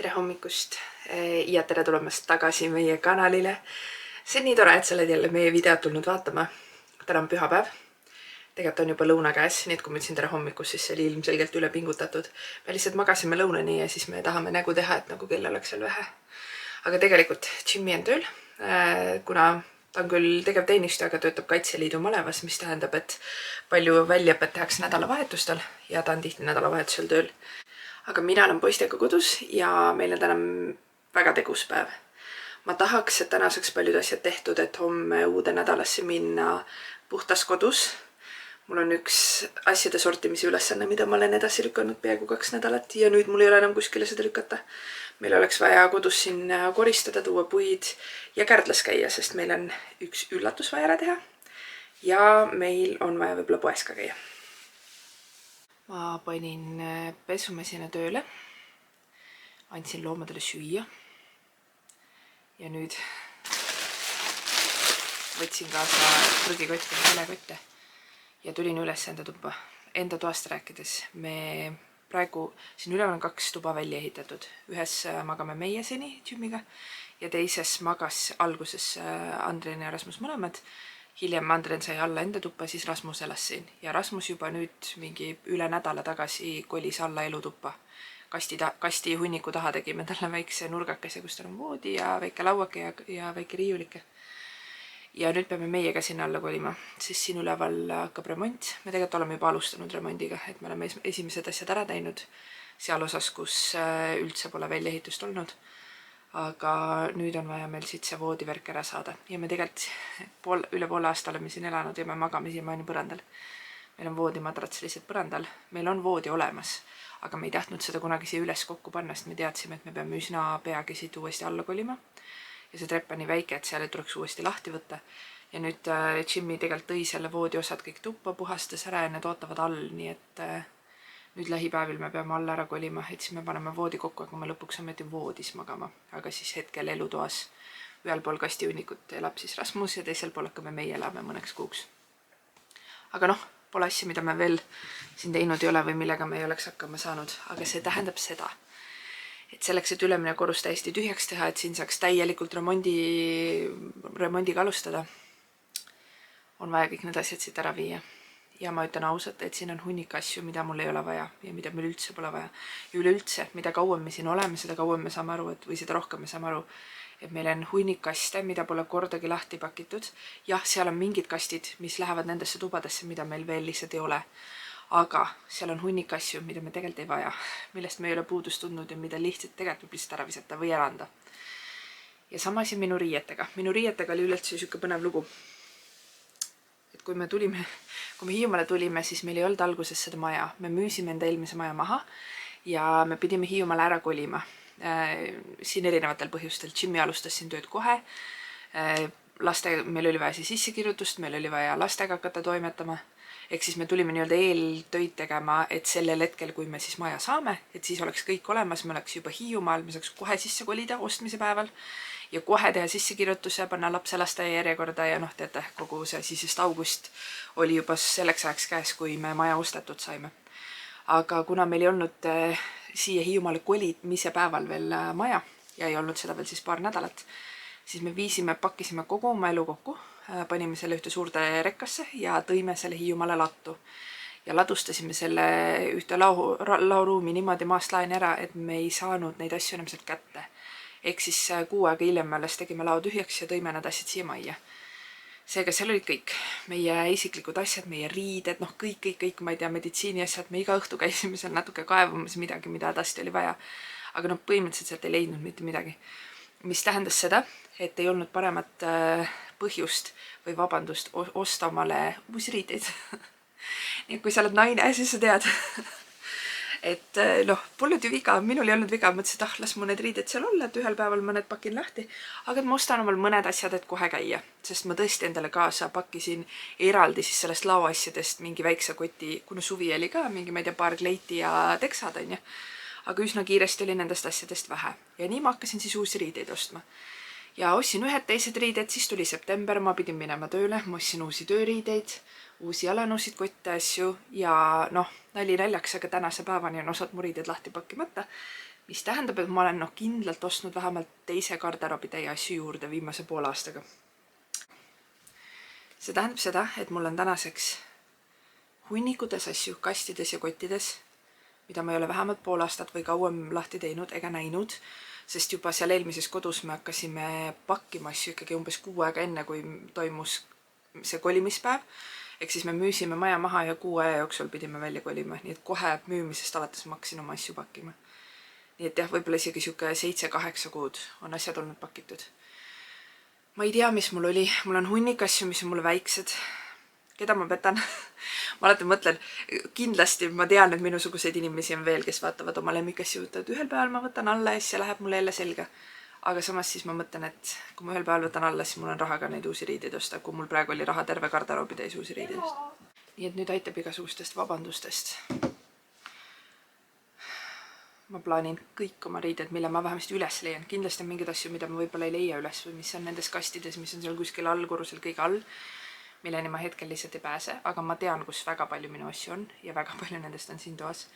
Tere hommikust ja tere tulemast tagasi meie kanalile. See on nii tore, et sa oled jälle meie videot tulnud vaatama. Täna on pühapäev. Tegelikult on juba lõuna käes, nii et kui ma ütlesin tere hommikust, siis see oli ilmselgelt üle pingutatud. Me lihtsalt magasime lõunani ja siis me tahame nägu teha, et nagu kell oleks veel vähe. Aga tegelikult Jimmy on tööl, kuna ta on küll tegevteenistuja, aga töötab Kaitseliidu malevas, mis tähendab, et palju väljaõpet tehakse nädalavahetustel ja ta on tihti nädalavahetusel tööl. Aga mina olen poistega kodus ja meil on täna väga tegus päev. Ma tahaks, et tänaseks paljud asjad tehtud, et homme uude nädalasse minna puhtas kodus. Mul on üks asjade sortimise ülesanne, mida ma olen edasi lükanud peaaegu 2 nädalat ja nüüd mul ei ole enam kuskile seda lükata. Meil oleks vaja kodus siin koristada, tuua puid ja kärdlas käia, sest meil on üks üllatus vaja ära teha. Ja meil on vaja võib-olla poes ka käia. Ma panin pesumasina tööle, andsin loomadele süüa ja nüüd võtsin kaasa prügikotte ja helekotte ja tulin üles enda tuppa. Enda toast rääkides, me praegu siin üleval on 2 tuba välja ehitatud. Ühes magame meie seni Jimmyga ja teises magas alguses Andren ja Rasmus mõlemad. Hiljem Andren sai alla enda tuppa, siis Rasmus elas siin. Ja Rasmus juba nüüd mingi üle nädala tagasi kolis alla elutuppa. Kasti hunniku taha tegime talle väikse nurgakese, kus tal on voodi ja väike lauake ja väike riiulike. Ja nüüd peame meiega sinna alla kolima, siis siin üleval hakkab remont. Me tegelikult oleme juba alustanud remondiga, et me oleme esimesed asjad ära teinud. Seal osas, kus üldse pole väljaehitust olnud. Aga nüüd on vaja meil siit see voodivärk ära saada. Ja me tegelikult üle poole aasta oleme siin elanud ja me magame siiamaani põrandal. Meil on voodimadrats lihtsalt põrandal. Meil on voodi olemas, aga me ei tahtnud seda kunagi siia üles kokku panna, sest me teadsime, et me peame üsna peagi siit uuesti alla kolima. Ja see trepp on nii väike, et seal ei tuleks uuesti lahti võtta. Ja nüüd Jimmy tegelikult tõi selle voodi osad kõik tuppa, puhastas ära ja need ootavad all, nii et nüüd lähipäevil me peame alla ära kolima, et siis me paneme voodi kokku, aga me lõpuks ometi voodis magama. Aga siis hetkel elutoas ühel pool kastihunnikut elab siis Rasmus ja teisel pool hakkame meie elame mõneks kuuks. Aga noh, pole asja, mida me veel siin teinud ei ole või millega me ei oleks hakkama saanud. Aga see tähendab seda, et selleks, et ülemine korrus täiesti tühjaks teha, et siin saaks täielikult remondiga alustada, on vaja kõik need asjad siit ära viia. Ja ma ütlen ausalt, et siin on hunnik asju, mida mul ei ole vaja ja mida meil üldse pole vaja. Ja üleüldse, mida kauem me siin oleme, seda kauem me saame aru, või seda rohkem me saame aru, et meil on hunnik kaste, mida pole kordagi lahti pakitud. Jah, seal on mingid kastid, mis lähevad nendesse tubadesse, mida meil veel lihtsalt ei ole. Aga seal on hunnik asju, mida me tegelikult ei vaja, millest me ei ole puudust tundnud ja mida lihtsalt tegelikult võib lihtsalt ära visata või ära anda. Ja sama siin minu riietega. Minu riietega oli üldse siuke põnev lugu. Et kui me Hiiumaale tulime, siis meil ei olnud alguses seda maja. Me müüsime enda eelmise maja maha ja me pidime Hiiumaale ära kolima. Siin erinevatel põhjustel. Jimmy alustas siin tööd kohe. Meil oli vaja sissekirjutust, meil oli vaja lastega hakata toimetama. Ehk siis me tulime nii-öelda eeltöid tegema, et sellel hetkel, kui me siis maja saame, et siis oleks kõik olemas, me oleks juba Hiiumaal, me saaks kohe sisse kolida ostmise päeval ja kohe teha sissekirjutuse, panna lapse lasteaia järjekorda ja noh, teate, kogu see sisest august oli juba selleks ajaks käes, kui me maja ostetud saime. Aga kuna meil ei olnud siia Hiiumaale kolimise päeval veel maja ja ei olnud seda veel siis paar nädalat, siis me pakkisime kogu oma elu kokku, panime selle ühte suurde rekkasse ja tõime selle Hiiumaale lattu. Ja ladustasime selle ühte lauruumi niimoodi maast laeni ära, et me ei saanud neid asju enam sealt kätte. Ehk siis 6 aega hiljem me alles tegime lao tühjaks ja tõime need asjad siia majja. Seega seal olid kõik meie isiklikud asjad, meie riided, noh kõik, ma ei tea, meditsiini asjad, me iga õhtu käisime seal natuke kaevamas midagi, mida hädasti oli vaja. Aga noh, põhimõtteliselt sealt ei leidnud mitte midagi. Mis tähendas seda, et ei olnud paremat põhjust või vabandust osta omale uusi riideid. Nii kui sa oled naine, siis sa tead. Et noh, polnud ju viga, minul ei olnud viga, mõtlesin, et las mu need riided seal olla, et ühel päeval mõned pakin lahti, aga ma ostan omal mõned asjad, et kohe käia, sest ma tõesti endale kaasa pakkisin eraldi siis sellest laoasjadest mingi väikse koti, kuna suvi oli ka mingi, ma ei tea, paar kleiti ja teksad, on ju. Aga üsna kiiresti oli nendest asjadest vähe ja nii ma hakkasin siis uusi riideid ostma. Ja ostsin ühed teised riided, siis tuli september, ma pidin minema tööle, ma ostsin uusi tööriideid, uusi jalanõusid, kotte asju ja noh, nali naljaks, aga tänase päevani on osad mu riided lahti pakkimata. mis tähendab, et ma olen kindlalt ostnud vähemalt teise garderoobitäie asju juurde viimase poole aastaga. See tähendab seda, et mul on tänaseks hunnikutes asju kastides ja kottides, mida ma ei ole vähemalt pool aastat või kauem lahti teinud ega näinud, sest juba seal eelmises kodus me hakkasime pakkima asju ikkagi umbes 6 aega enne, kui toimus see kolimispäev. Ehk siis me müüsime maja maha ja 6 aja jooksul pidime välja kolima, nii et kohe müümisest alates ma hakkasin oma asju pakkima. Nii et jah, võib-olla isegi siuke 7-8 kuud on asjad olnud pakitud. Ma ei tea, mis mul oli. Mul on hunnik asju, mis on mulle väiksed. Keda ma petan? Ma alati mõtlen, kindlasti ma tean, et minusuguseid inimesi on veel, kes vaatavad oma lemmikasju, et ühel päeval ma võtan alla ja see läheb mulle jälle selga. Aga samas siis ma mõtlen, et kui ma ühel päeval võtan alla, siis mul on raha ka neid uusi riideid osta, kui mul praegu oli raha terve garderoobi täis uusi riideid osta. Nii et nüüd aitab igasugustest vabandustest. Ma plaanin kõik oma riided, mille ma vähemasti üles leian. Kindlasti on mingid asju, mida ma võib-olla ei leia üles või mis on nendes kastides, mis on seal kuskil allkorrusel kõige all, milleni ma hetkel lihtsalt ei pääse, aga ma tean, kus väga palju minu asju on ja väga palju nendest on siin toas.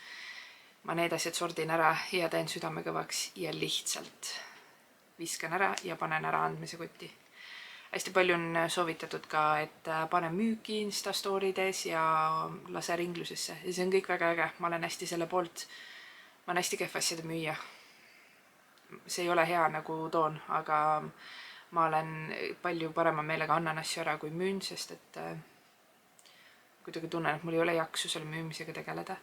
Ma need asjad sordin ära ja teen südame kõvaks ja lihtsalt viskan ära ja panen ära andmise kotti. Hästi palju on soovitatud ka, et pane müüki Instastorides ja lase ringlusesse ja see on kõik väga äge. Ma olen hästi selle poolt. Ma olen hästi kehv asjade müüa. See ei ole hea nagu toon, aga ma olen palju parema meelega annan asju ära kui müün, sest et kuidagi tunnen, et mul ei ole jaksu selle müümisega tegeleda.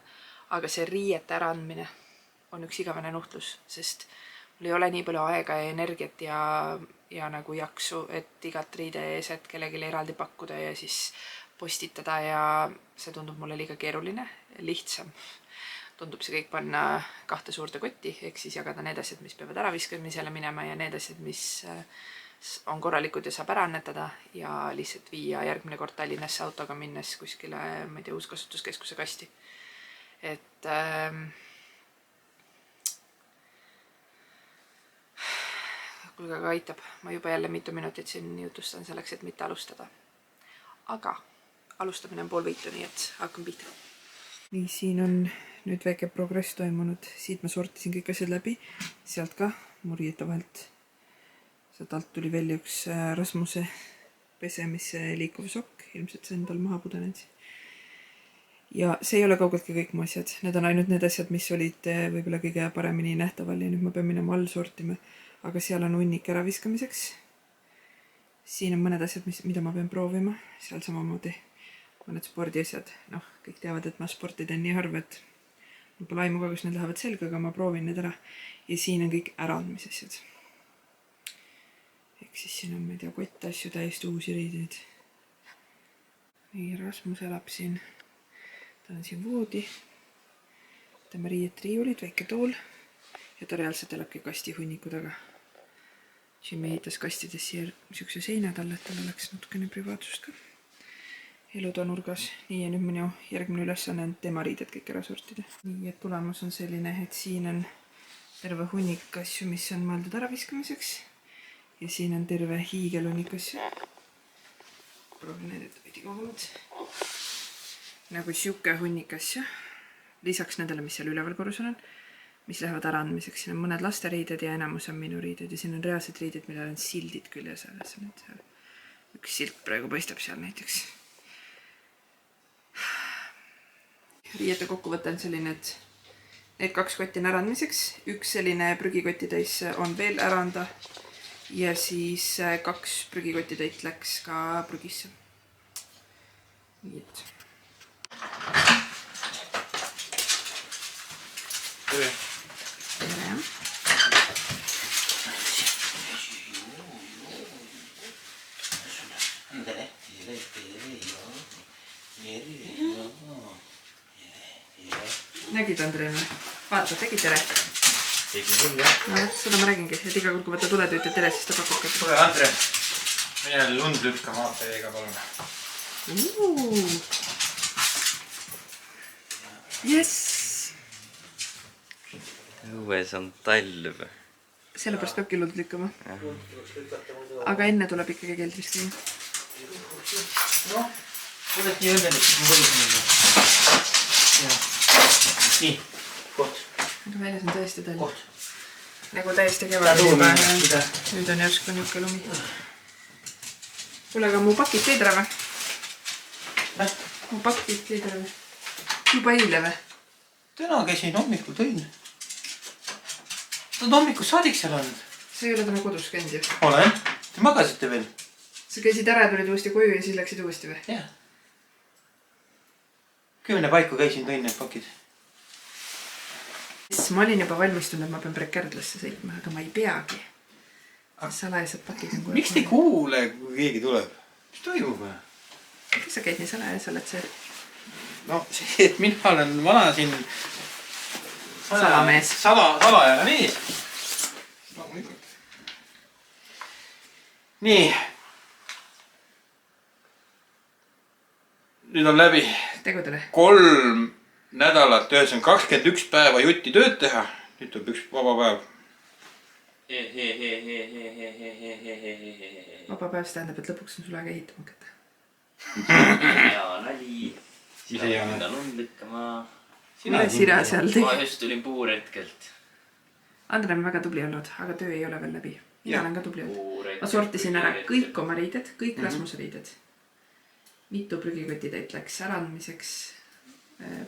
Aga see riiete äraandmine on üks igavene nuhtlus, sest mul ei ole nii palju aega ja energiat ja nagu jaksu, et igat riideeset kellelegi eraldi pakkuda ja siis postitada ja see tundub mulle liiga keeruline. Lihtsam tundub see kõik panna 2 suurde kotti, ehk siis jagada need asjad, mis peavad ära viskamisele minema ja need asjad, mis on korralikud ja saab ära annetada ja lihtsalt viia järgmine kord Tallinnasse autoga minnes kuskile, ma ei tea, uuskasutuskeskuse kasti. Et kuulge, aga aitab. Ma juba jälle mitu minutit siin jutustan selleks, et mitte alustada. Aga alustamine on pool võitu, nii et hakkan pihta. Nii, siin on nüüd väike progress toimunud. Siit ma sortisin kõik asjad läbi. Sealt ka mu riiete vahelt. Sealt alt tuli välja üks Rasmuse pesemisse liikuv sokk. Ilmselt see on tal maha pudenenud. Ja see ei ole kaugeltki kõik mu asjad. Need on ainult need asjad, mis olid võib-olla kõige paremini nähtaval ja nüüd ma pean minema all sortima. Aga seal on hunnik ära viskamiseks. Siin on mõned asjad, mida ma pean proovima. Seal samamoodi mõned spordiasjad. Kõik teavad, et ma sporti teen nii harva, et mul pole aimu ka, kus need lähevad selga, aga ma proovin need ära. Ja siin on kõik äraandmise asjad. Ehk siis siin on, ma ei tea, kott asju, täiesti uusi riideid. Nii, Rasmus elab siin. Ta on siin voodi. Tema riiet riiulid, väike tool. Ja ta reaalselt elabki kasti hunniku taga. Siin me ehitas kastides siia niisuguse seina talle, et tal oleks natukene privaatsust ka. Elutoa nurgas. Nii, ja nüüd minu järgmine ülesanne on tema riided kõik ära sortida. Nii, et tulemus on selline, et siin on terve hunnik asju, mis on mõeldud ära viskamiseks. Ja siin on terve hiigelhunnik asju. Proovin näidata veidi kaugemalt. Nagu siuke hunnik asju. Lisaks nendele, mis seal üleval korrusel on, mis lähevad ära andmiseks. Siin on mõned lasteriided ja enamus on minu riided. Ja siin on reaalsed riided, millel on sildid küljes. Üks silt praegu paistab seal näiteks. Riiete kokkuvõte on selline, et need 2 kotti on ära andmiseks. Üks selline prügikotti täis on veel ära anda. Ja siis 2 prügikotti täit läks ka prügisse. Nii et. Tere. Tere. Nägid, Andrei? Vaata, tegi tere. Tegin küll, jah. No, seda ma räägingi, et iga kord, kui võtta tuletüüt ja tere, siis ta pakub ka. Tule, Andre. Mine lund lükkama APV-ga, palun. Yes! Õues on talv. Sellepärast peabki lund lükkama. Aga enne tuleb ikkagi keldris käia. Noh, oled nii õnnelik, et ma võlis minna. Nii, koht. Aga väljas on tõesti talv. Koht. nagu täiesti kevadel juba. Nüüd on järsku niuke lumi. Kuule, aga mu pakid teid ära või? Mu pakid teid ära või? Juba eile või? Täna käisin hommikul tõin. Sa oled hommikul saadik seal olnud? Sa ei ole täna kodus käinud ju? Olen. Te magasite veel? Sa käisid ära, tulid uuesti koju ja siis läksid uuesti või? Jah. 10 paiku käisin, tõin need pakid. Ma olin juba valmistunud, et ma pean Prekärdlasse sõitma, aga ma ei peagi. Salajased pakid on kohe. Miks te ei kuule, kui keegi tuleb? Mis toimub? Kes sa käid nii salajas, oled see? No see, et mina olen vana siin Salamees. Salaja mees. Nii. Nüüd on läbi. Tegudele. 3 nädalat, ühes on 21 päeva jutti tööd teha. Nüüd tuleb üks vaba päev. Vaba päevs tähendab, et lõpuks on sul aega ehitama hakata. Hea nali. Mis ei ole? Mida lund lükkama. Mine sira seal tegi. Ma just tulin puuretkelt. Andre on väga tubli olnud, aga töö ei ole veel läbi. Mina olen ka tubli olnud. Ma sortisin ära kõik oma riided, kõik Rasmuse riided. Mitu prügikotitäit läks ärandmiseks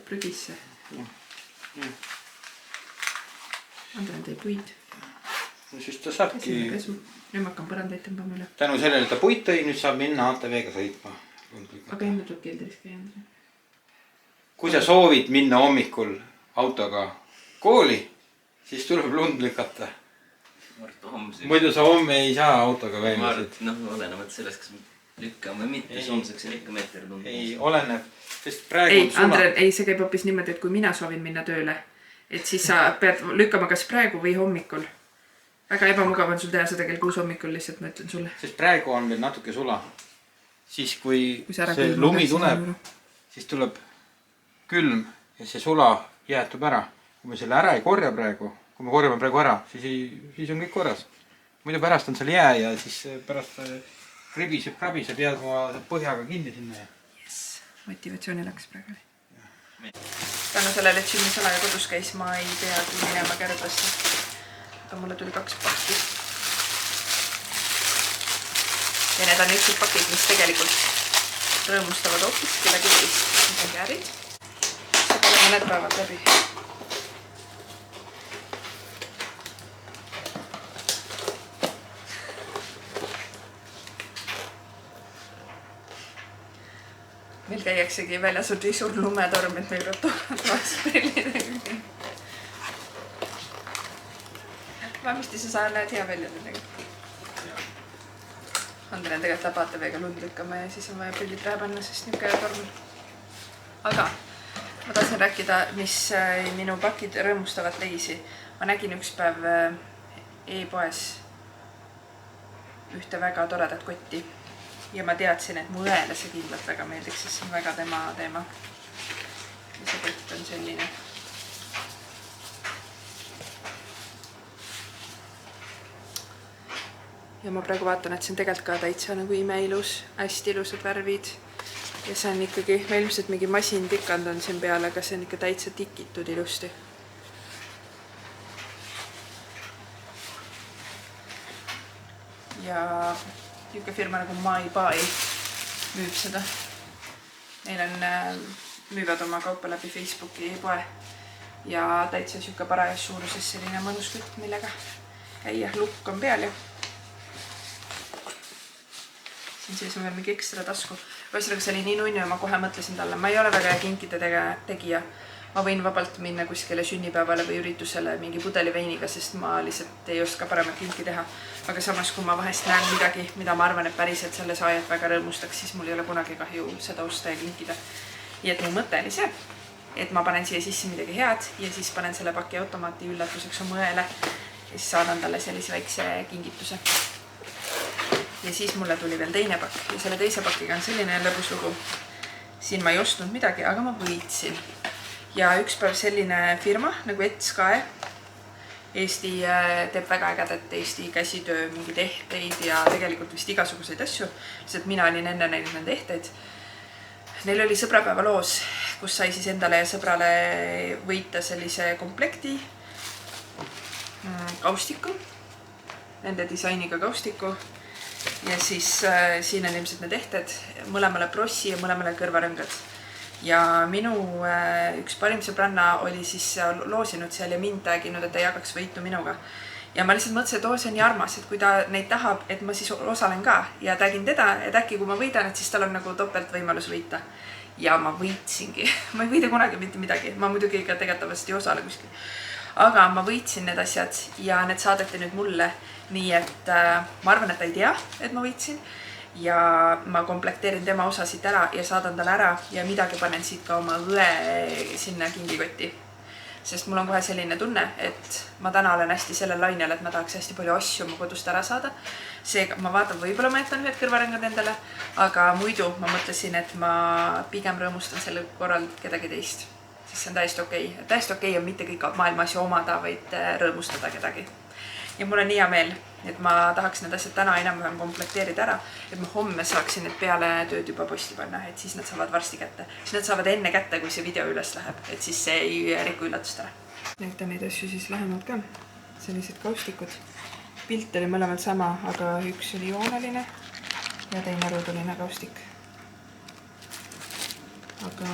prügisse. Andre on teie puid. Siis ta saabki... Nüüd ma hakkan põrandaid tõmbama üle. Tänu sellele, et ta puit tõi, nüüd saab minna ATV-ga sõitma. Aga enne tuleb keldris käia. Kui sa soovid minna hommikul autoga kooli, siis tuleb lund lükata. Muidu sa homme ei saa autoga välja. Ma arvan, et olenevad sellest, kas lükkame või mitte, siis homseks on ikka meeter tundub. Ei, oleneb. Sest praegu ei, Andre, ei, see käib hoopis niimoodi, et kui mina soovin minna tööle, et siis sa pead lükkama kas praegu või hommikul. Väga ebamugav on sul teha seda kell 6 hommikul, lihtsalt ma ütlen sulle. Sest praegu on veel natuke sula. Siis kui see lumi tuleb, siis tuleb külm ja see sula jäätub ära. Kui me selle ära ei korja praegu, kui me korjame praegu ära, siis on kõik korras. Muidu pärast on seal jää ja siis pärast krabiseb jääd oma põhjaga kinni sinna. Yes, motivatsiooni läks praegu. Tänu sellele, et Jimmy Salaja kodus käis, ma ei pea kui minema Kärdlasse. Aga mulle tuli 2 pakki. Ja need on üksed pakid, mis tegelikult rõõmustavad hoopis kellegi teist. Need on käärid. See pole mõned päevad läbi. Meil käiaksegi väljas on suur lumetorm, et meil peab toas prillidega. Vähemasti sa näed hea välja nendega. Andre on tegelikult läbi ATV-ga lund lükkama ja siis on vaja prillid pähe panna, sest niuke torm. Aga ma tahtsin rääkida, mis minu pakid rõõmustavad teisi. Ma nägin üks päev e-poes ühte väga toredat kotti. Ja ma teadsin, et mu õele see kindlalt väga meeldiks, sest see on väga tema teema. Ja see kott on selline. Ja ma praegu vaatan, et see on tegelikult ka täitsa nagu imeilus, hästi ilusad värvid. Ja see on ikkagi, ma ilmselt mingi masin tikand on siin peal, aga see on ikka täitsa tikitud ilusti. Ja niuke firma nagu My Buy müüb seda. Neil on, müüvad oma kaupa läbi Facebooki e-poe ja täitsa siuke parajas suuruses selline mõnus kott, millega käia. Lukk on peal ja siin sees on veel mingi ekstra tasku. Ühesõnaga see oli nii nunnu ja ma kohe mõtlesin talle, ma ei ole väga kinkide tegija. Ma võin vabalt minna kuskile sünnipäevale või üritusele mingi pudeli veiniga, sest ma lihtsalt ei oska paremat kinki teha. Aga samas, kui ma vahest näen midagi, mida ma arvan, et päriselt selle saajad väga rõõmustaks, siis mul ei ole kunagi kahju seda osta ja kinkida. Ja et mu mõte oli see, et ma panen siia sisse midagi head ja siis panen selle paki automaati üllatuseks oma õele ja siis saadan talle sellise väikse kingituse. Ja siis mulle tuli veel teine pakk ja selle teise pakiga on selline lõbus lugu. Siin ma ei ostnud midagi, aga ma võitsin. Ja üks päev selline firma nagu Etskae. Eesti teeb väga ägedat Eesti käsitöö mingeid ehteid ja tegelikult vist igasuguseid asju. Lihtsalt mina olin enne näinud nende ehteid. Neil oli sõbrapäeva loos, kus sai siis endale ja sõbrale võita sellise komplekti. kaustiku, nende disainiga kaustiku ja siis siin on ilmselt need ehted, mõlemale prossi ja mõlemale kõrvarõngad. Ja minu üks parim sõbranna oli siis loosinud seal ja mind tag'inud, et ta jagaks võitu minuga. Ja ma lihtsalt mõtlesin, et see on nii armas, et kui ta neid tahab, et ma siis osalen ka ja tagin teda, et äkki kui ma võidan, et siis tal on nagu topelt võimalus võita. Ja ma võitsingi. Ma ei võida kunagi mitte midagi. Ma muidugi ka tegelikult ei osale kuskil. Aga ma võitsin need asjad ja need saadeti nüüd mulle. Nii et ma arvan, et ta ei tea, et ma võitsin. Ja ma komplekteerin tema osasid ära ja saadan talle ära ja midagi panen siit ka oma õe sinna kingikotti. Sest mul on kohe selline tunne, et ma täna olen hästi sellel lainel, et ma tahaks hästi palju asju oma kodust ära saada. Seega ma vaatan, võib-olla ma jätan ühed kõrvarõngad endale, aga muidu ma mõtlesin, et ma pigem rõõmustan selle korral kedagi teist. Sest see on täiesti okei. Täiesti okei on mitte kõik maailma asju omada, vaid rõõmustada kedagi. Ja mul on nii hea meel, et ma tahaks need asjad täna enam-vähem komplekteerida ära, et ma homme saaksin need peale tööd juba posti panna, et siis nad saavad varsti kätte. Siis nad saavad enne kätte, kui see video üles läheb, et siis see ei riku üllatust ära. Näitan neid asju siis lähemalt ka. Sellised kaustikud. Pilt oli mõlemalt sama, aga üks oli jooneline ja teine ruuduline kaustik. Aga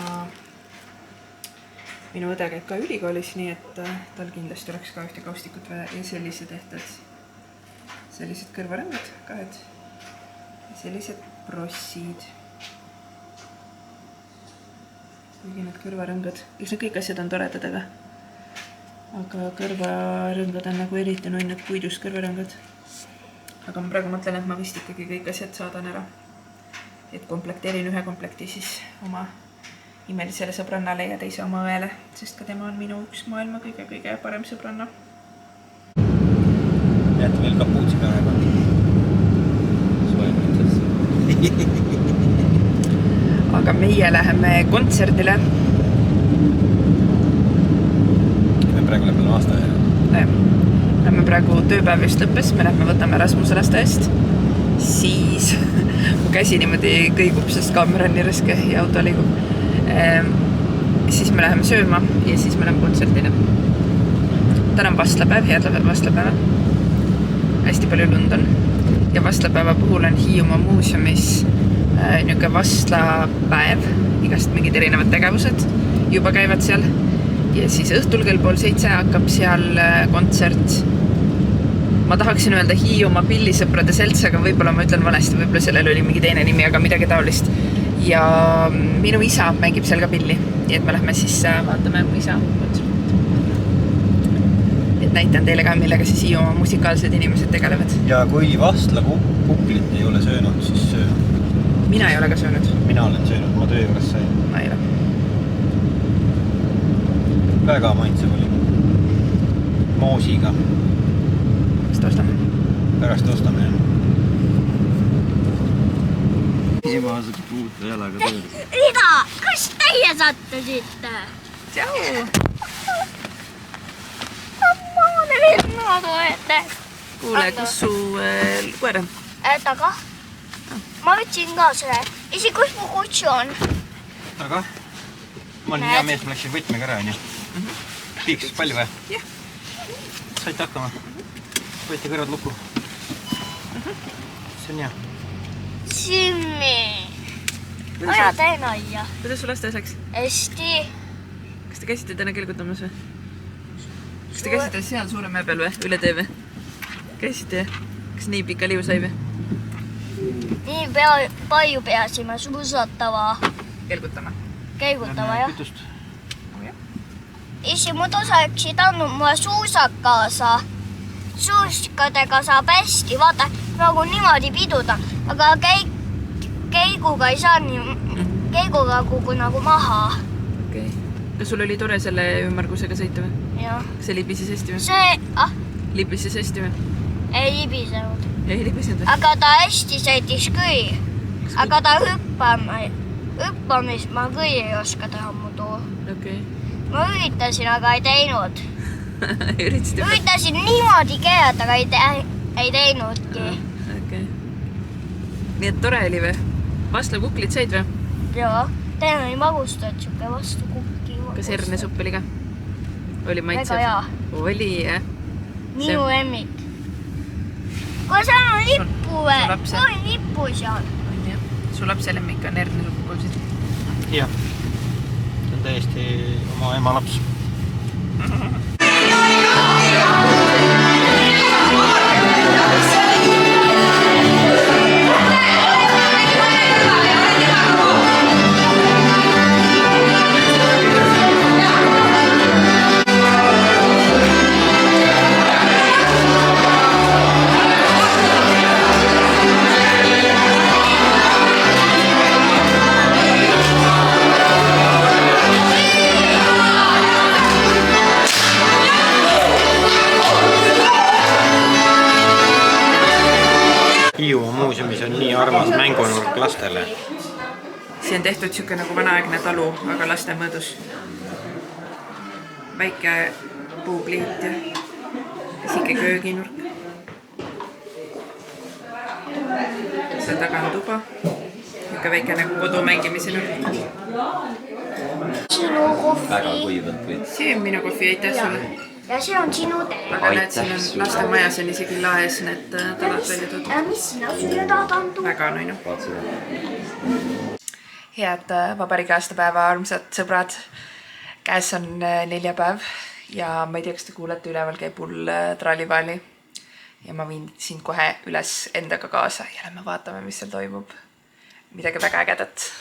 minu õde käib ka ülikoolis, nii et tal kindlasti oleks ka ühte kaustikut vaja ja sellised ehted. Sellised kõrvarõngad, kahed. Ja sellised prossid. Kuigi need kõrvarõngad. Eks need kõik asjad on toredad, aga kõrvarõngad on nagu eriti nunnad puidust kõrvarõngad. Aga ma praegu mõtlen, et ma vist ikkagi kõik asjad saadan ära. Et komplekteerin ühe komplekti siis oma imelisele sõbrannale ja teise oma õele, sest ka tema on minu üks maailma kõige parem sõbranna. Jäeti veel kapuutsi ka ära. Aga meie läheme kontserdile. Me praegu läheme lasteaia. Lähme praegu tööpäev just lõppes, me lähme võtame Rasmuse lasteaiast. Siis mu käsi niimoodi kõigub, sest kaamera on nii raske ja auto liigub. Siis me läheme sööma ja siis me läheme kontserdile. Täna on vastlapäev, head vastlapäeva. Hästi palju lund on. Ja vastlapäeva puhul on Hiiumaa muuseumis niuke vastlapäev, igast mingid erinevad tegevused juba käivad seal. Ja siis õhtul kell 6:30 hakkab seal kontsert. Ma tahaksin öelda Hiiumaa pillisõprade selts, aga võib-olla ma ütlen valesti, võib-olla sellel oli mingi teine nimi, aga midagi taolist. Ja minu isa mängib seal ka pilli, nii et me lähme siis vaatame mu isa kontsert. Et näitan teile ka, millega siis Hiiumaa musikaalsed inimesed tegelevad. Ja kui Vastla kuklit ei ole söönud, siis söö. Mina ei ole ka söönud. Mina olen söönud, ma töö juures sain. Ma ei ole. Väga maitsev oli. Moosiga. Pärast ostame. Pärast ostame, jah. Ebaasega puuta jalaga tööle. Ida, kas teie sattusite? Tšau! Ma olen ilmadu ette. Kuule, kus su koer on? Taga. Ma võtsin ka selle. Isi, kus mu kutsu on? Aga? Ma olin hea mees, ma läksin võtmega ära, onju. Piiks palju või? Jah. Saite hakkama? Võite kõrvad lukku. See on hea. Simmi. Aja teen aia. Kuidas su lasteaias läks? Hästi. Kas te käisite täna kelgutamas või? Kas te käisite seal suure mäe peal või? Üle tee või? Käisite jah? Kas nii pika liu sai või? Nii palju peasime suusatava. Kelgutama? Keigutava, jah. Kütust. Isi, muidu sa eksid andnud mulle suusad kaasa. Suuskadega saab hästi, vaata, nagu niimoodi piduda, aga keiguga ei saa nii, keiguga kuku nagu maha. Okei. Kas sul oli tore selle ümmargusega sõita või? Jah. Kas see libises hästi või? See, Libises hästi või? ei libisenud. Ei libisenud või? Aga ta hästi sõitis kõi. Aga ta hüppamist ma kõi ei oska teha muidu. Okei. Ma üritasin, aga ei teinud. Üritasid juba? Üritasin niimoodi keerata, aga ei teinudki. Okei. Nii et tore oli või? Vastla kuklit said või? Joo, teine oli magustad, siuke vastu kukki. Kas hernesupp oli ka? Oli maitsev? Väga hea. Oli jah. minu lemmik. Kui seal on lippu või? Su lapse- Kui on lippu seal? On jah. Su lapse lemmik on Erne Sukukolsid. jah, see on täiesti oma ema laps. Hiiumaa muuseumis on nii armas mängunurk lastele. Siin on tehtud siuke nagu vanaaegne talu, aga laste mõõdus. Väike puupliit ja siuke kööginurk. Seal taga on tuba. Siuke väike nagu kodu mängimise nurk. Sinu kohvi. Väga kuivalt võid. See on minu kohvi, aitäh sulle. Ja see on sinu tee. Aga näed, siin on lastemajas on isegi laes need talad välja toodud. Mis sina süüa tahad tuua? Väga noinu. Head vabariigi aastapäeva, armsad sõbrad. Käes on neljapäev ja ma ei tea, kas te kuulete, üleval käib hull trallipaali. Ja ma viin sind kohe üles endaga kaasa ja lähme vaatame, mis seal toimub. Midagi väga ägedat.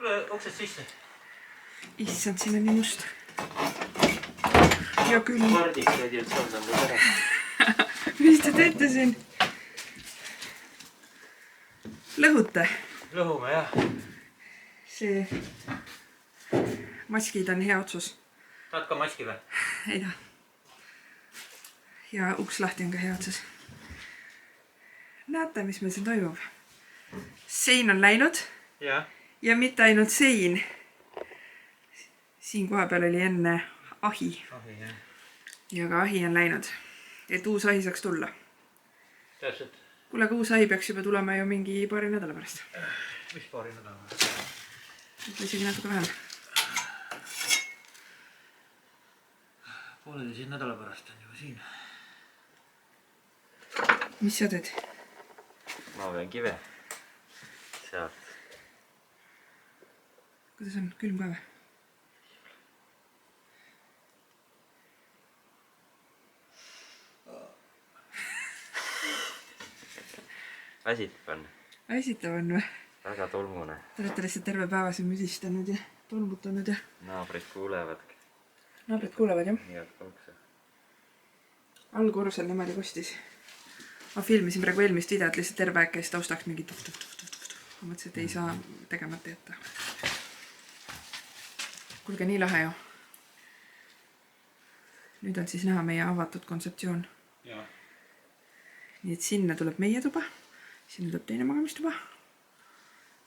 Tule oksest sisse. Issand, siin on nii must. Ja küll. Mardiks oli, et see on ära. Mis te teete siin? Lõhute? Lõhume, jah. See maskid on hea otsus. Tahad ka maski või? Ei taha. Ja uks lahti on ka hea otsus. Näete, mis meil siin toimub? Sein on läinud. Jah. Ja mitte ainult sein. Siin koha peal oli enne ahi. Ahi, jah. Ja ka ahi on läinud. Et uus ahi saaks tulla. Täpselt. Kuule, aga uus ahi peaks juba tulema ju mingi paari nädala pärast. Mis paari nädala pärast? Ütle isegi natuke vähem. Pooleteise nädala pärast on juba siin. Mis sa teed? Ma vean kive. Sealt. Kuidas on? Külm ka või? Väsitav on. Väsitav on või? Väga tolmune. Te olete lihtsalt terve päeva siin müsistanud ja tolmutanud ja... Naabrid kuulevadki. Naabrid kuulevad jah? Nii et konkse. Allkorrusel niimoodi kostis. Ma filmisin praegu eelmist videot lihtsalt terve aeg käis taustaks mingi tuff. Ma mõtlesin, et ei saa tegemata jätta. Kuulge, nii lahe ju. Nüüd on siis näha meie avatud kontseptsioon. Jaa. Nii et sinna tuleb meie tuba. Sinna tuleb teine magamistuba.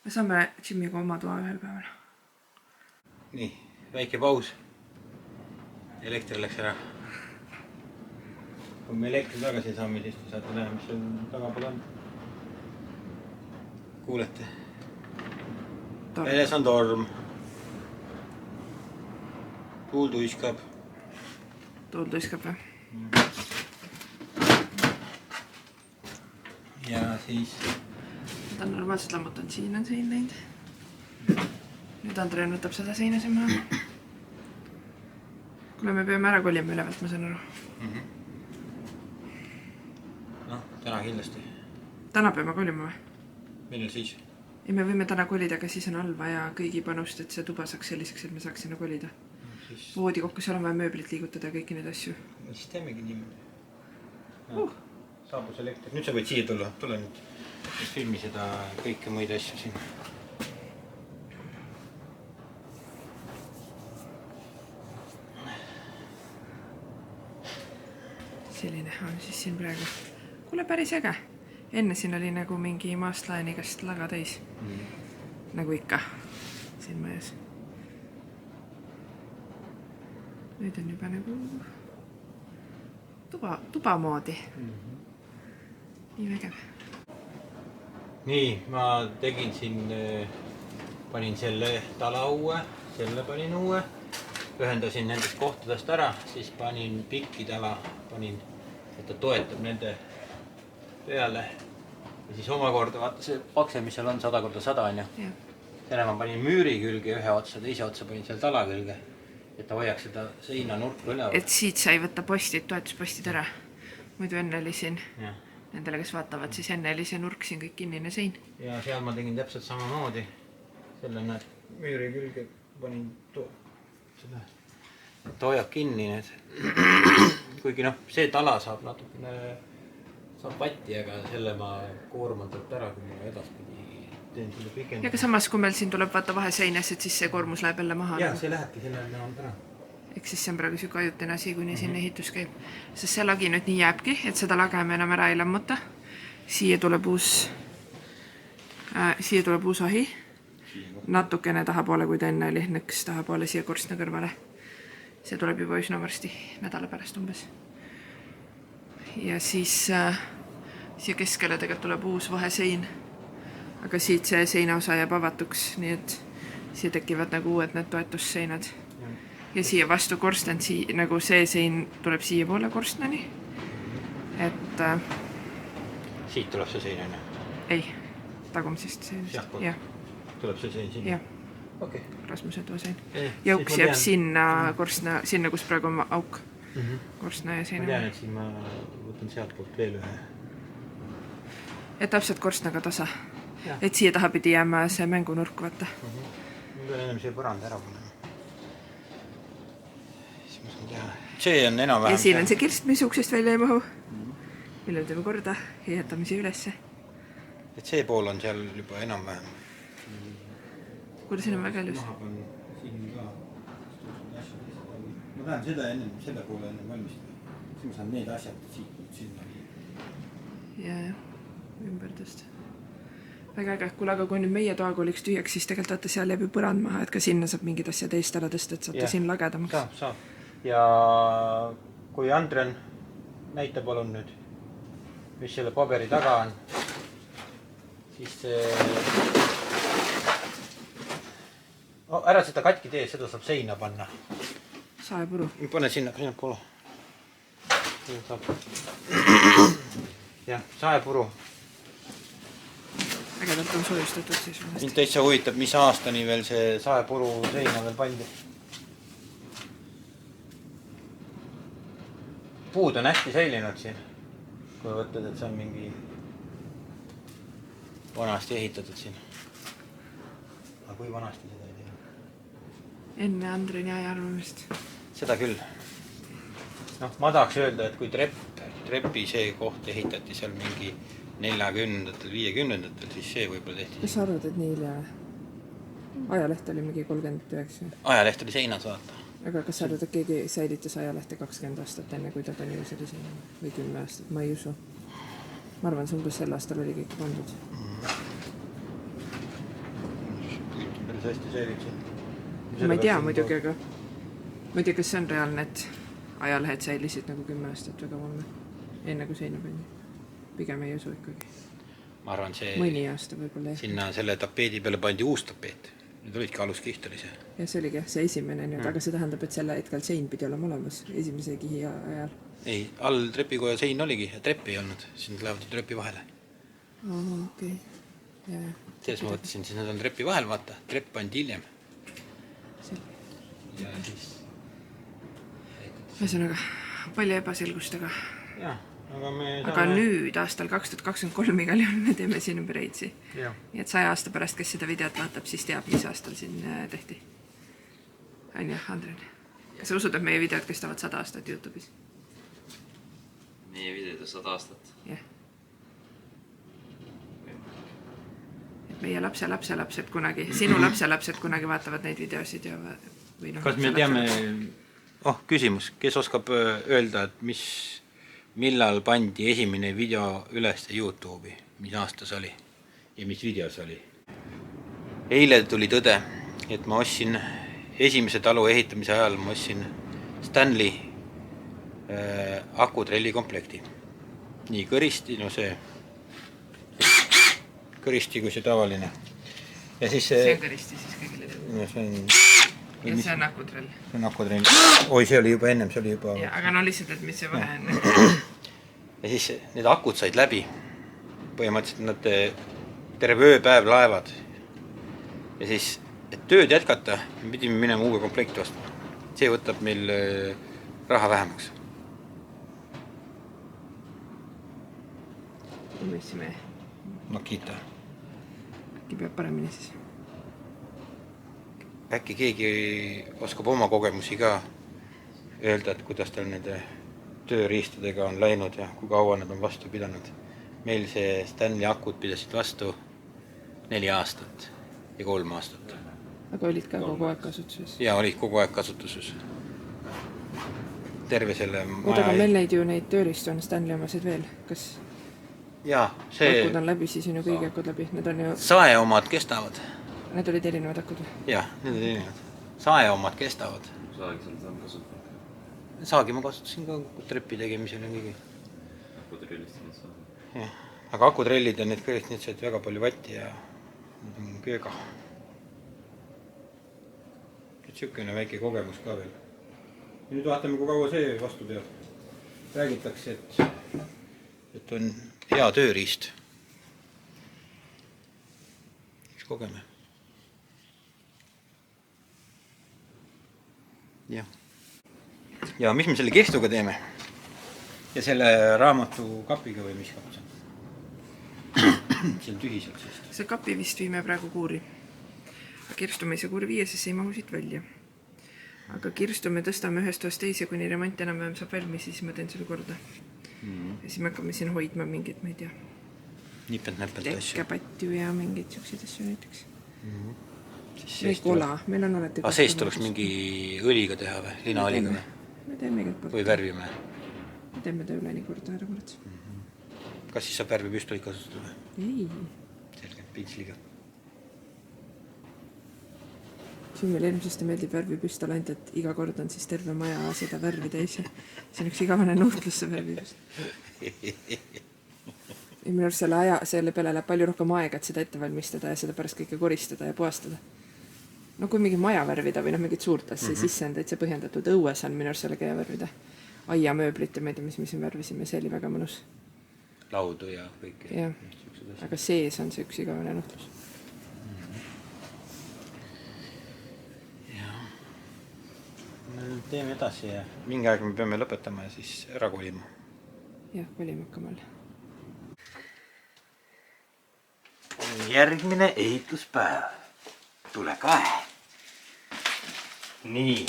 Me saame Jimiga oma toa ühel päeval. Nii, väike paus. Elektri läks ära. Kui me elektri tagasi saame, siis te saate näha, mis seal tagapool on. Kuulete? Väljas on torm. Tuul tuiskab. Tuul tuiskab või? Ja siis... Ta on normaalselt lammutanud. Siin on sein läinud. Nüüd Andreen võtab seda seina siin maha. Kuule, me peame ära kolima ülevalt, ma saan aru. Noh, täna kindlasti. Täna peame kolima või? Millal siis? Ei, me võime täna kolida, aga siis on all vaja kõigi panust, et see tuba saaks selliseks, et me saaks sinna kolida. Voodi kokku, seal on vaja mööblit liigutada ja kõiki neid asju. Siis teemegi niimoodi. Saabus elektri. Nüüd sa võid siia tulla. Tule nüüd. Filmi seda kõike muid asju siin. Selline on siis siin praegu. Kuule, päris äge. Enne siin oli nagu mingi maastlaenigast laga täis. Nagu ikka. Siin majas. Nüüd on juba nagu tuba moodi. Nii vägev. nii, ma tegin siin, panin selle tala uue, selle panin uue, ühendasin nendest kohtadest ära, siis panin pikki tala, panin, et ta toetab nende peale. Ja siis omakorda, vaata see pakse, mis seal on 100x100 on ju. Selle ma panin müüri külge ühe otsa, teise otsa panin seal tala külge, et ta hoiaks seda seina nurka üleval. Et siit sai võtta postid, toetuspostid ära. Muidu enne oli siin, nendele, kes vaatavad, siis enne oli see nurk siin kõik kinnine sein. Ja seal ma tegin täpselt samamoodi. Selle näed müüri külge panin seda, et hoiab kinni need. Kuigi noh, see tala saab natukene patti, aga selle ma koorman tõlt ära, kui ma edaspidi teen selle pikendada. Ja ka samas, kui meil siin tuleb vaata vaheseines, et siis see koormus läheb jälle maha. Ja see lähebki selle ära. Eks siis see on praegu siuke ajutine asi, kuni siin ehitus käib. Sest see lagi nüüd nii jääbki, et seda lage me enam ära ei lammuta. Siia tuleb uus ahi. Natukene tahapoole, kui ta enne oli, nõks tahapoole siia korstna kõrvale. See tuleb juba üsna varsti, nädala pärast umbes. Ja siis siia keskele tegelikult tuleb uus vahesein. Aga siit see seinaosa jääb avatuks, nii et siia tekivad nagu uued need toetusseinad. Ja siia vastu korsten, nagu see sein tuleb siia poole korstnani. Et... Siit tuleb see sein, on? Ei, tagumisest seinast. Sealt tuleb see sein sinna? Jah. Okei. Rasmuse tuo sein. Jauks jääb sinna korstna, sinna kus praegu on auk. Korstna ja seina. Ma tean, et siin ma võtan sealt poolt veel ühe. Et täpselt korstnaga tasa. Et siia taha pidi jääma see mängunurk, vaata. Ma pean ennem see põrand ära panema. See on enam vähem. Ja siin on see kirst, mis uksest välja ei mahu. Mille teeme korda ja jätame siia ülesse. Et see pool on seal juba enam vähem. Kuule, siin on väga elus. Ma tahan seda enne, selle poole enne valmistada. Siis ma saan need asjad siit sinna. Ja, ümber tõsta. Väga äge. Kuule, aga kui nüüd meie toaga oliks tühjaks, siis tegelikult vaata seal jääb ju põrand maha, et ka sinna saab mingid asjad eest ära tõsta, et saate siin lagedamaks. Saab. Ja kui Andren näita palun nüüd, mis selle paberi taga on, siis ära seda katki tee, seda saab seina panna. Saepuru. Pane sinna poole. Jah, saepuru. Ägedalt on soojustatud siis. Mind täitsa huvitab, mis aastani veel see saepuru seina veel pandi. Puud on hästi säilinud siin, kui võtled, et see on mingi vanasti ehitatud siin. Aga kui vanasti seda ei tea? Enne Andreni aja arvamist. Seda küll. Noh, ma tahaks öelda, et kui trepi see koht ehitati seal mingi 40-ndatel, 50-ndatel, siis see võib-olla tehti. Kas sa arvad, et nii hilja? Ajaleht oli mingi 39. Ajaleht oli seinas, vaata. Aga kas sa arvad, et keegi säilitas ajalehte 20 aastat enne, kui ta pani üle sinna? Või 10 aastat? Ma ei usu. Ma arvan, see umbes sel aastal oli kõik pandud. Päris hästi säilib siin. Ma ei tea muidugi, aga ma ei tea, kas see on reaalne, et ajalehed säilisid nagu 10 aastat väga valme. Enne kui seina pani. Pigem ei usu ikkagi. Ma arvan, see... Mõni aasta võib-olla. Sinna selle tapeedi peale pandi uus tapeet. Nüüd olidki aluskiht oli see. Ja see oligi see esimene nüüd, aga see tähendab, et selle hetkel sein pidi olema olemas esimese kihi ajal. Ei, all trepikoja sein oligi ja trepp ei olnud. Siin lähevad trepi vahele. Okei. Selles ma võttasin, siis nad on trepi vahel, vaata. Trepp pandi hiljem. Ja siis... Ühesõnaga, palju ebaselgust, aga... Jah, aga me saame... Aga nüüd aastal 2023 igal juhul me teeme siin ümber eidsi. Nii et 100 aasta pärast, kes seda videot vaatab, siis teab, mis aastal siin tehti. On jah, Andren? Kas sa usud, et meie videod kestavad 100 aastat YouTube'is? Meie videod on 100 aastat? Jah. Et meie lapselapsed kunagi, sinu lapselapsed kunagi vaatavad neid videosid ja... Kas me teame... küsimus, kes oskab öelda, et millal pandi esimene video üles YouTube'i, mis aastas oli ja mis videos oli? Eile tuli tõde, et ma ostsin esimese talu ehitamise ajal, ma ostsin Stanley akutrelli komplekti. Nii kõristi, no see kõristi kui see tavaline. Ja siis see on kõristi siis kõigile teada. See on... Ja see on akutrell. See on akutrell. Oi, see oli juba ennem, see oli juba... Ja, aga no lihtsalt, et mis see vahe on. Ja siis need akud said läbi. Põhimõtteliselt nad terve ööpäev laevad. Ja siis, et tööd jätkata, me pidime minema uue komplekti ostma. See võtab meil raha vähemaks. Mõtlesime. Makita. Äkki peab paremini siis. Äkki keegi oskab oma kogemusi ka öelda, et kuidas tal nende tööriistadega on läinud ja kui kaua nad on vastu pidanud. Meil see Stanley akud pidasid vastu 4 aastat ja 3 aastat. Aga olid ka kogu aeg kasutuses? Jaa, olid kogu aeg kasutuses. Terve selle maja... Oota, aga meil neid tööriistu on Stanley omasid veel. Kas jaa, see... akud on läbi, siis on ju kõigi akud läbi. Need on ju... Sae omad kestavad. Need olid erinevad akud? Jah, need olid erinevad. Sae omad kestavad. Saagi seal saan kasutada. Saagi ma kasutasin ka trepi tegemisel ja kõigi. Akutrellist on saada. Jah, aga akutrellid on need kõigest, need said väga palju vatti ja need on kööga. Siukene väike kogemus ka veel. Ja nüüd vaatame, kui kaua see vastu peab. Räägitakse, et on hea tööriist. Eks kogeme. Jah. Ja mis me selle kirstuga teeme? Ja selle raamatu kapiga või mis kapp see on? See on tühiselt sest. See kapi vist viime praegu kuuri. Kirstu me ei saa kuuri viia, sest ei mahu siit välja. Aga kirstu me tõstame ühest toast teise, kuni remont enam-vähem saab valmis, siis ma teen selle korda. Ja siis me hakkame siin hoidma mingit, ma ei tea, Nipet-näpet asju. tekkepatju ja mingid siukseid asju näiteks. Siis kola, meil on alati... Aga seest tuleks mingi õliga teha või? Linaõliga või? Me teeme igalt poolt. Või värvime? Me teeme ta üle nii korda ära korda. Kas siis saab värvipüstolit kasutada või? Ei. Selge, pintsliga. Siin meil eelmisesti meeldib värvipüstol ainult, et iga kord on siis terve maja seda värvi täis. See on üks igavane nuhtlus see värvipüstol. Ja minu arust selle peale läheb palju rohkem aega, et seda ette valmistada ja seda pärast kõike koristada ja puhastada. No kui mingi maja värvida või mingit suurt asja, siis see on täitsa põhjendatud. Õues on minu arust selle käe värvida. Aiamööblit ja ma ei tea, mis me siin värvisime, see oli väga mõnus. Laudu ja kõik. Ja. Aga sees on see üks igavane nuhtlus. Teeme edasi ja mingi aeg me peame lõpetama ja siis ära kolima. Jah, kolime hakkame alla. Järgmine ehituspäev. Tule kae. Nii.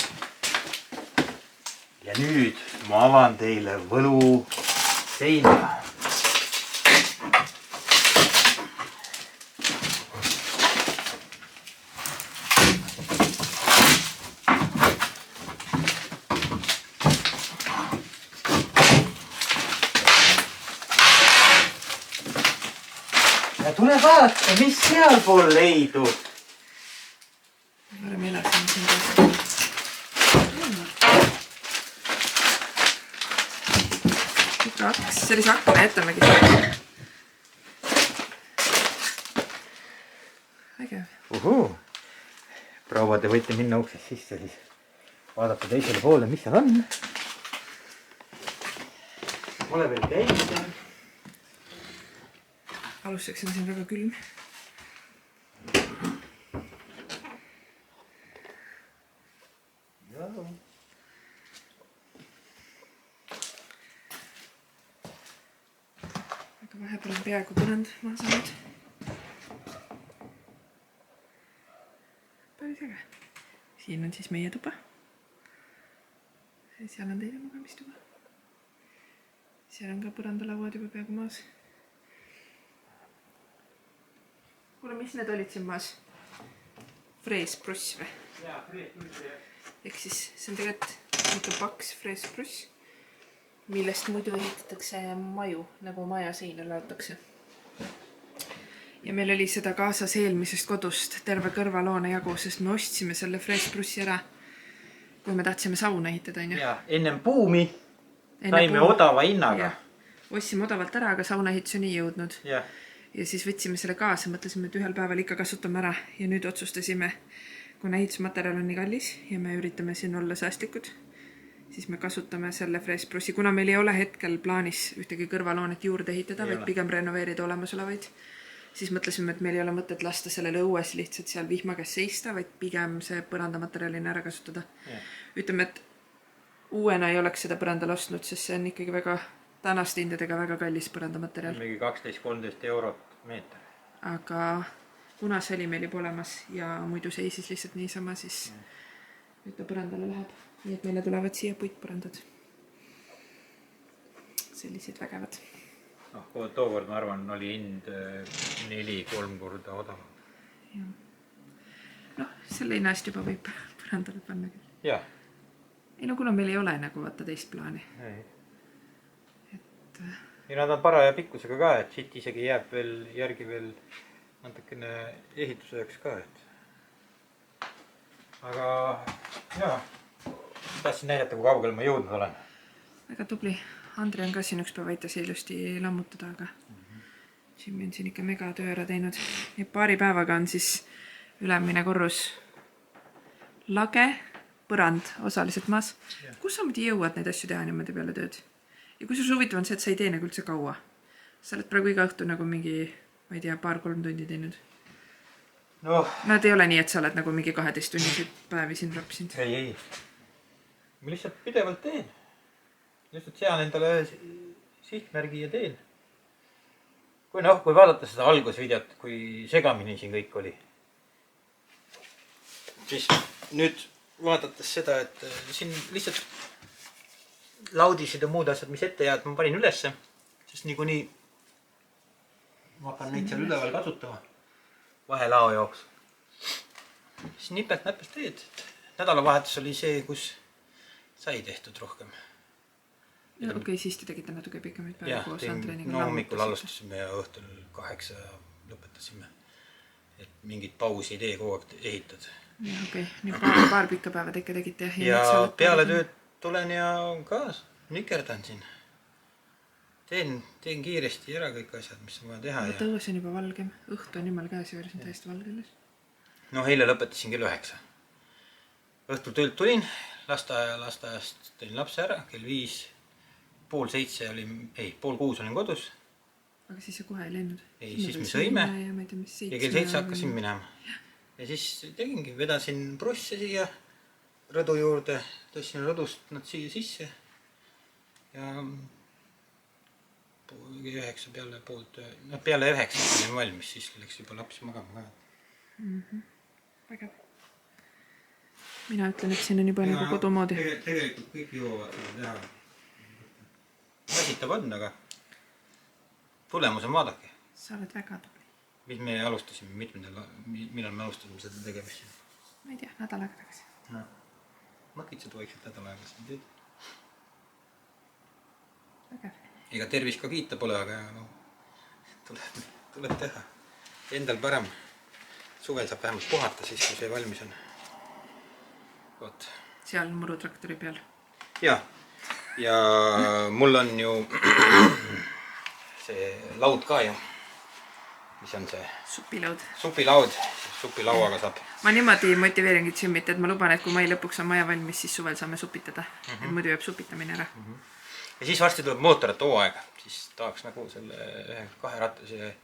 Ja nüüd ma avan teile võlu seina. Ja tule vaata, mis seal pool leidub. Varem elasime siin taas. Sellise akna jätamegi siin. Ägev. Proua, te võite minna uksest sisse, siis vaadata teisele poole, mis seal on. Ole veel käinud. Alustuseks on siin väga külm. Aga vahepeal on peaaegu põrand maha saanud. Päris äge. Siin on siis meie tuba. Seal on teine magamistuba. Seal on ka põrandalauad juba peaaegu maas. Kuule, mis need olid siin maas? Freespruss või? Jaa, freespruss. Ehk siis see on tegelikult paks freespruss, millest muidu ehitatakse maju, nagu maja seina laotakse. Ja meil oli seda kaasas eelmisest kodust terve kõrvaloone jagu, sest me ostsime selle freesprussi ära, kui me tahtsime sauna ehitada. Jaa, ennem buumi saime odava hinnaga. Ostsime odavalt ära, aga sauna ehitus on nii jõudnud. Ja ja siis võtsime selle kaasa, mõtlesime, et ühel päeval ikka kasutame ära ja nüüd otsustasime, kuna ehitusmaterjal on nii kallis ja me üritame siin olla säästlikud, siis me kasutame selle freesprussi, kuna meil ei ole hetkel plaanis ühtegi kõrvalhoonet juurde ehitada, vaid pigem renoveerida olemasolevaid, siis mõtlesime, et meil ei ole mõtet lasta sellele õues lihtsalt seal vihma käes seista, vaid pigem see põrandamaterjalina ära kasutada. Ütleme, et uuena ei oleks seda põrandal ostnud, sest see on ikkagi väga tänaste hindadega väga kallis põrandamaterjal. Mingi 12-13 eurot meeter. Aga kuna see oli meil juba olemas ja muidu seisis lihtsalt niisama, siis nüüd ta põrandale läheb. Nii et meile tulevad siia puitpõrandad. Sellised vägevad. Tookord, ma arvan, oli hind 4-3 korda odavam. Selle hinnast juba võib põrandale panna küll. Jah. Ei no kuna meil ei ole nagu vaata teist plaani. Ja nad on paraja pikkusega ka, et siit isegi jääb veel järgi veel natukene ehituseks ka. Aga jaa, tahtsin näidata, kui kaugel ma jõudnud olen. Väga tubli. Andri on ka siin üks päev aitas ilusti lammutada, aga Jimmy on siin ikka mega töö ära teinud. Ja paari päevaga on siis ülemine korrus lage, põrand osaliselt maas. Kus sa muidu jõuad neid asju teha niimoodi peale tööd? Ja kusjuures huvitav on see, et sa ei tee nagu üldse kaua. Sa oled praegu iga õhtu nagu mingi, ma ei tea, 2-3 tundi teinud. Nad ei ole nii, et sa oled nagu mingi 12-tunniseid päevi siin rapsinud. Ei. Ma lihtsalt pidevalt teen. Lihtsalt sean endale sihtmärgi ja teen. Kui vaadata seda algusvideot, kui segamini siin kõik oli, siis nüüd vaadates seda, et siin lihtsalt laudisid ja muud asjad, mis ette jääd, ma panin ülesse, sest niikuinii ma hakkan neid seal üleval kasutama vahelao jooks. Siis nipelt-näpelt teed. Nädalavahetus oli see, kus sai tehtud rohkem. Ja okei, siis te tegite natuke pikemaid päeva koos Andreniga. No hommikul alustasime ja õhtul 8 lõpetasime. Et mingit pausi ei tee, kogu aeg ehitad. Ja okei, nüüd paar pikka päeva ikka tegite. Ja peale tööd tulen ja ka nikerdan siin. Teen kiiresti ära kõik asjad, mis on vaja teha. Võtta õues on juba valgem. Õhtu on jumal käes ja võres on täiesti valgeles. No eile lõpetasin kell 9. Õhtul töölt tulin, lasteaiast tõin lapse ära, kell 5, 5:30 olin, 5:30 olin kodus. Aga siis sa kohe ei läinud? Ei, siis me sõime ja kell 7 hakkasin minema. Ja siis tegingi, vedasin brusse siia rõdu juurde, tõstsin rõdust nad siia sisse ja 9 peale 9 olin valmis, siis läks juba laps magama ka. Vägev. Mina ütlen, et siin on juba nagu kodumoodi. Tegelikult kõik jõuavad seda teha. Väsitab on, aga tulemus on vaadake. Sa oled väga tubli. Mis me alustasime, millal me alustasime seda tegemist? Ma ei tea, nädal aega tagasi. Makitsed vaikselt nädal aega siin teed. Vägev. Ega tervis ka kiita pole, aga tuleb teha. Endal parem. Suvel saab vähemalt puhata siis, kui see valmis on. Seal murutraktori peal. Ja mul on ju see laud ka ju. Mis on see? Supilaud. Supilauaga saab. Ma niimoodi motiveeringid Jimmit, et ma luban, et kui mai lõpuks on maja valmis, siis suvel saame supitada. Et muidu jääb supitamine ära. Ja siis varsti tuleb mootorat hooaega. Siis tahaks nagu selle kaherattalise,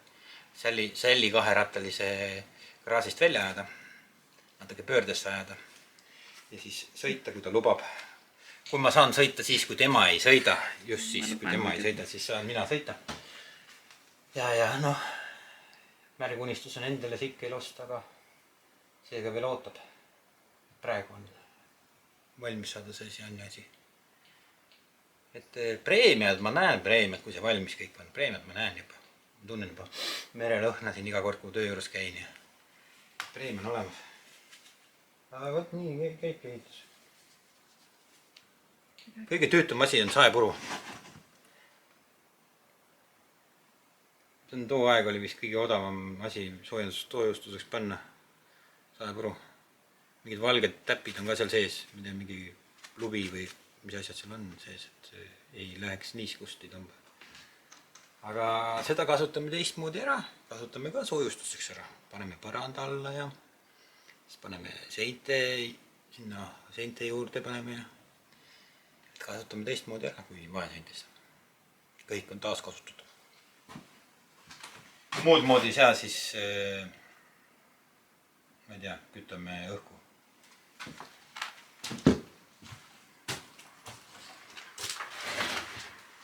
sälli kaherattalise garaažist välja ajada. Natuke pöördesse ajada. Ja siis sõita, kui ta lubab. Kui ma saan sõita siis, kui tema ei sõida. Just siis, kui tema ei sõida, siis saan mina sõita. Ja märgunistus on endale sikkel osta, aga seega veel ootab. Praegu on valmis saada see asi. Et preemiad, ma näen preemiad, kui see valmis kõik on. Preemiad ma näen juba. Ma tunnen juba merelõhna siin iga kord, kui töö juures käin. Preemia on olemas. Aga võt nii käibki ehitus. Kõige tüütum asi on saepuru. Too aeg oli vist kõige odavam asi soojustuseks panna. Saepuru. Mingid valged täpid on ka seal sees. Mingi lubi või mis asjad seal on sees, et ei läheks niiskust ei tõmba. aga seda kasutame teistmoodi ära, kasutame ka soojustuseks ära. Paneme põranda alla ja siis paneme seinte, sinna seinte juurde paneme ja kasutame teistmoodi ära kui vaeseintes. Kõik on taas kasutatud. Muud moodi ei saa, siis ma ei tea, kütame õhku.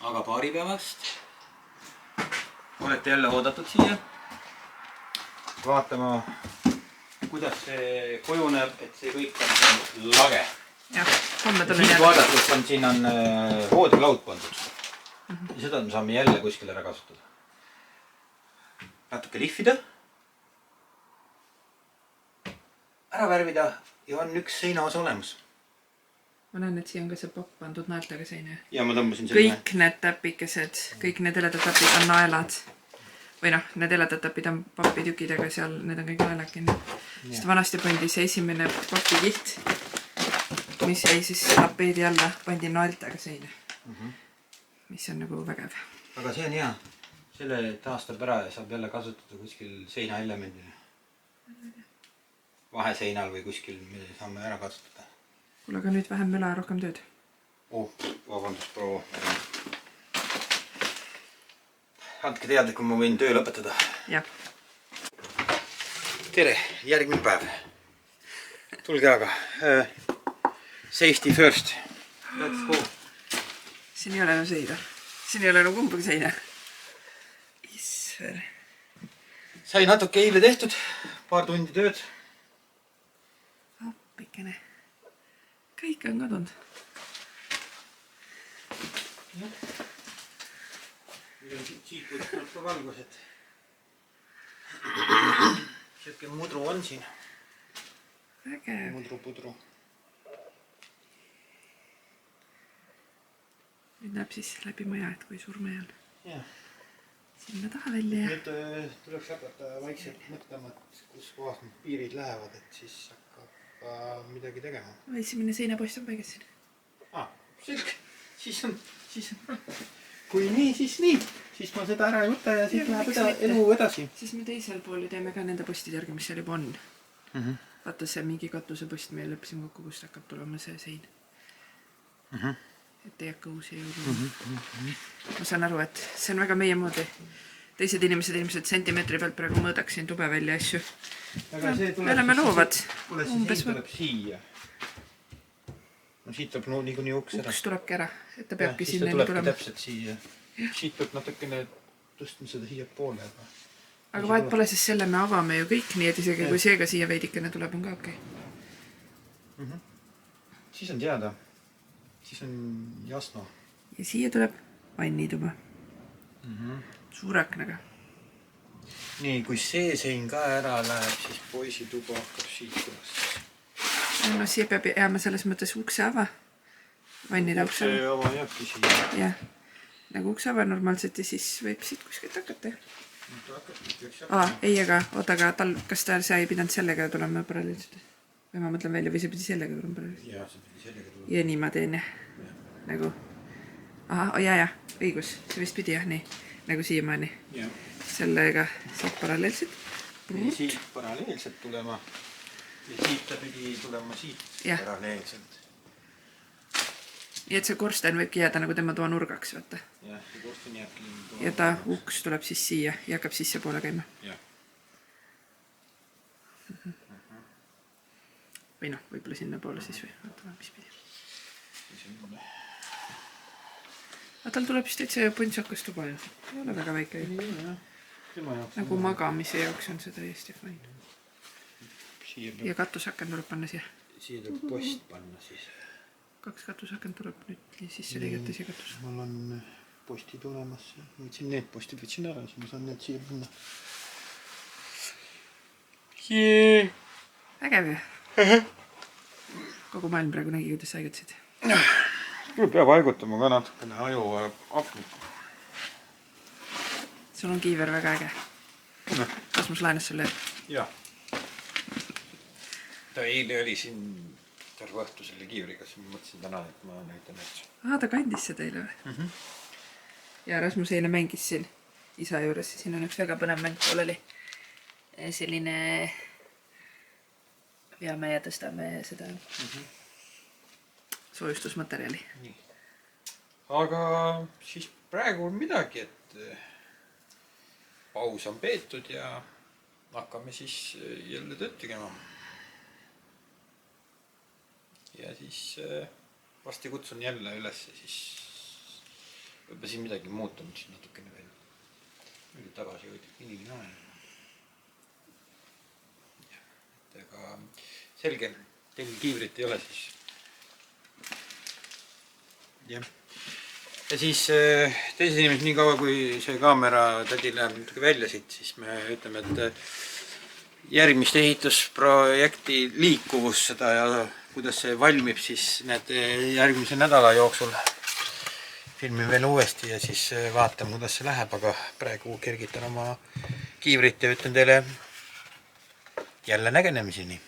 Aga paari päevast olete jälle oodatud siia vaatama, kuidas see kujuneb, et see kõik on lage. Jah, homme tulen Siit jälle. vaadates on, siin on voodilaud pandud. Ja seda me saame jälle kuskil ära kasutada. Natuke lihvida. Ära värvida ja on üks seinaosa olemas. Ma näen, et siia on ka see popp pandud naeltega seina. Ja ma tõmbasin selle. Kõik need täpikesed, kõik need heledad täpid on naelad. Või noh, need heledad täpid on papitükidega seal, need on kõik naelakini. Sest vanasti pandi see esimene papikiht, mis jäi siis tapeedi alla, pandi naeltega seina. Mis on nagu vägev. Aga see on hea. Selle taastab ära ja saab jälle kasutada kuskil seinaelemendina. Vaheseinal või kuskil me saame ära kasutada. Kuule, aga nüüd vähem möla, rohkem tööd. Vabandust, proua. Andke teada, kui ma võin töö lõpetada. Jah. Tere, järgmine päev. Tulge aga. Safety first. Let's go. Siin ei ole enam seina. Siin ei ole enam kumbagi seina. Isver. Sai natuke eile tehtud. Paar tundi tööd. Appikene. Kõik on kadunud. Siit võiks tuleb ka valgus, et siuke mudru on siin. Vägev. Mudru-pudru. Nüüd näeb siis läbi maja, et kui suur maja on. Jah. Sinna taha välja ja... Nüüd tuleks hakata vaikselt mõtlema, et kus kohas need piirid lähevad, et siis hakkab midagi tegema. Esimene seinapost on paigas siin. Selge. Siis on... Kui nii, siis ma seda ära ei võta ja siis läheb elu edasi. Siis me teisel pool ju teeme ka nende postide järgi, mis seal juba on. Vaata see mingi katusepost, me leppisime kokku, kust hakkab tulema see sein. Et ei hakka uusi jõudu. Ma saan aru, et see on väga meie moodi. Teised inimesed ilmselt sentimeetri pealt praegu mõõdaksin tube välja asju. Me oleme loovad. Kuule, see sein tuleb siia. No siit tuleb niikuinii uks ära. Uks tulebki ära, et ta peabki siis sinna ta tulebki tulema. täpselt siia. Siit peab natukene tõstma seda siia poole. Aga vahet pole, sest selle me avame ju kõik, nii et isegi kui seega siia veidikene tuleb, on ka okei. Siis on teada. Siis on jasno. Ja siia tuleb vannituba. Suure aknaga. Nii, kui see sein ka ära läheb, siis poisituba hakkab siit üles. No siia peab jääma selles mõttes ukse ava. Vannide ukse ava. See ava jääbki siia. Jah. Nagu ukse ava normaalselt ja siis võib siit kuskilt hakata. Ei, aga oota, aga tal, kas ta ei pidanud sellega tulema paralleelselt? Või ma mõtlen välja, või see pidi sellega tulema paralleelselt? Jaa, see pidi sellega tulema. Ja nii ma teen, jah. Nagu. Jaa, õigus. See vist pidi, jah, nii. Nagu siiamaani. Sellega siit paralleelselt. Siit paralleelselt tulema. Ja siit ta pidi tulema siit paralleelselt. Ja et see korsten võibki jääda nagu tema toa nurgaks, vaata. Jah, see korsten jääbki toa. Ja ta uks tuleb siis siia ja hakkab sisse poole käima. Jah. Või noh, võib-olla sinna poole siis või. Vaatame, mis pidi. Aga tal tuleb vist täitsa põntsakas tuba ju. Ei ole väga väike ju. Nagu magamise jaoks on see täiesti fine. Ja katusaken tuleb panna siia. Siia tuleb post panna siis. 2 katusaken tuleb nüüd sisse lõigata siia katus. Mul on postid olemas. Võtsin need postid, võtsin ära, siis ma saan need siia panna. Vägev ju. Kogu maailm praegu nägi, kuidas sa haigutasid. Peab haigutama ka natukene aju apniku. Sul on kiiver väga äge. Kasmus laenas sulle? Jah. Ta eile oli siin terve õhtu selle kiivriga, siis ma mõtlesin täna, et ma näitan üldse. Ta kandis seda eile või? Ja Rasmus eile mängis siin. isa juures ja siin on üks väga põnev mäng pooleli. Selline veame ja tõstame seda soojustusmaterjali. Nii. Aga siis praegu on midagi, et paus on peetud ja hakkame siis jälle tööd tegema. Ja siis vasti kutsun jälle üles ja siis võib-olla siin midagi muutunud siin natukene veel. Nüüd tagasi jõudnud inimene olen. Aga selge, teil kiivrit ei ole siis. Jah. Ja siis teises inimesed nii kaua, kui see kaamera tädi läheb natuke välja siit, siis me ütleme, et järgmist ehitusprojekti liikuvus seda ja kuidas see valmib, siis need järgmise nädala jooksul filmin veel uuesti ja siis vaatame, kuidas see läheb, aga praegu kergitan oma kiivrit ja ütlen teile jälle nägenemiseni.